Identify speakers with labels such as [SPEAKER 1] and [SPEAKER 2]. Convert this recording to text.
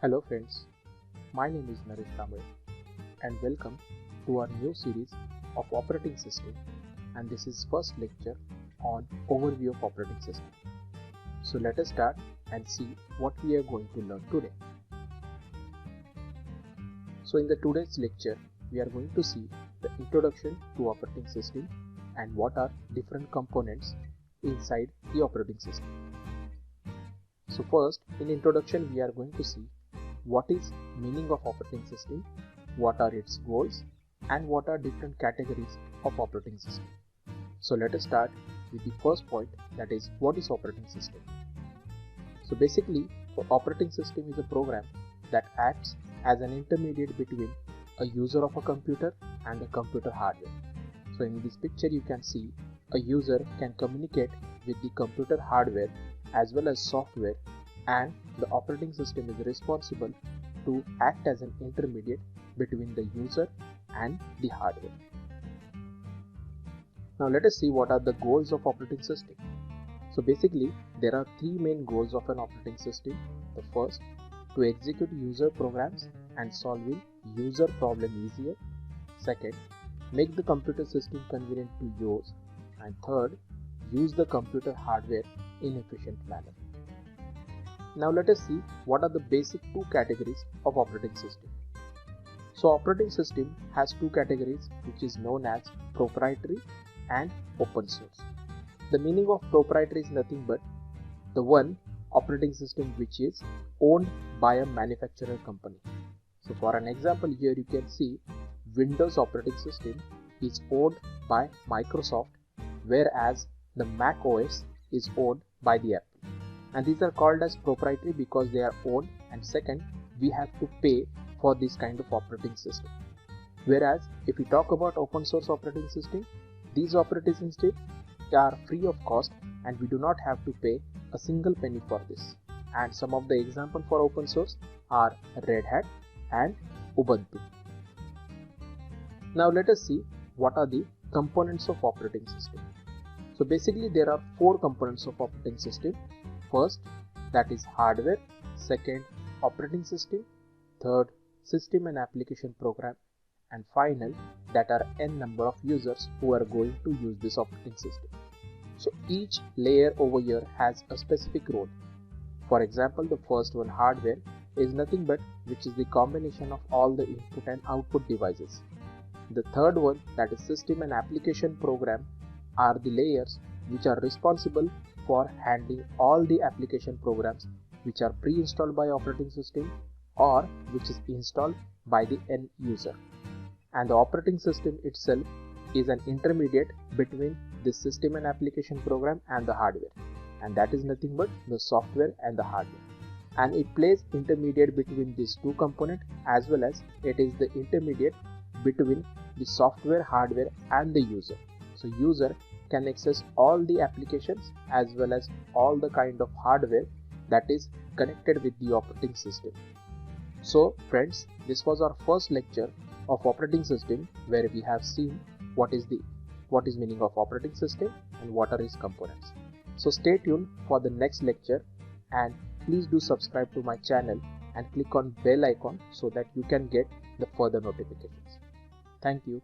[SPEAKER 1] Hello friends, my name is Naresh Tamil and welcome to our new series of operating system, and this is first lecture on overview of operating system. So let us start and see what we are going to learn today. So in the today's lecture we are going to see the introduction to operating system and what are different components inside the operating system. So first, in introduction we are going to see what is meaning of operating system, what are its goals, and what are different categories of operating system. So let us start with the first point, that is what is operating system. So basically, operating system is a program that acts as an intermediate between a user of a computer and the computer hardware. So in this picture you can see a user can communicate with the computer hardware as well as software, and the operating system is responsible to act as an intermediate between the user and the hardware. Now let us see what are the goals of operating system. So basically there are three main goals of an operating system. The first, to execute user programs and solving user problem easier. Second, make the computer system convenient to use. And third, use the computer hardware in efficient manner. Now let us see what are the basic two categories of operating system. So operating system has two categories, which is known as proprietary and open source. The meaning of proprietary is nothing but the one operating system which is owned by a manufacturer company. So for an example, here you can see Windows operating system is owned by Microsoft, whereas the Mac OS is owned by the Apple. And these are called as proprietary because they are owned, and second, we have to pay for this kind of operating system. Whereas if we talk about open source operating system, these operating systems are free of cost and we do not have to pay a single penny for this. And some of the examples for open source are Red Hat and Ubuntu. Now let us see what are the components of operating system. So basically there are four components of operating system. First, that is hardware. Second, operating system. Third, system and application program. And final, that are n number of users who are going to use this operating system. So each layer over here has a specific role. For example, the first one, hardware, is nothing but which is the combination of all the input and output devices. The third one, that is system and application program, are the layers which are responsible for handling all the application programs which are pre-installed by operating system or which is installed by the end user. And the operating system itself is an intermediate between the system and application program and the hardware, and that is nothing but the software and the hardware. And it plays intermediate between these two components, as well as it is the intermediate between the software, hardware and the user. So user can access all the applications as well as all the kind of hardware that is connected with the operating system. So friends, this was our first lecture of operating system, where we have seen what is meaning of operating system and what are its components. So stay tuned for the next lecture, and please do subscribe to my channel and click on bell icon so that you can get the further notifications. Thank you.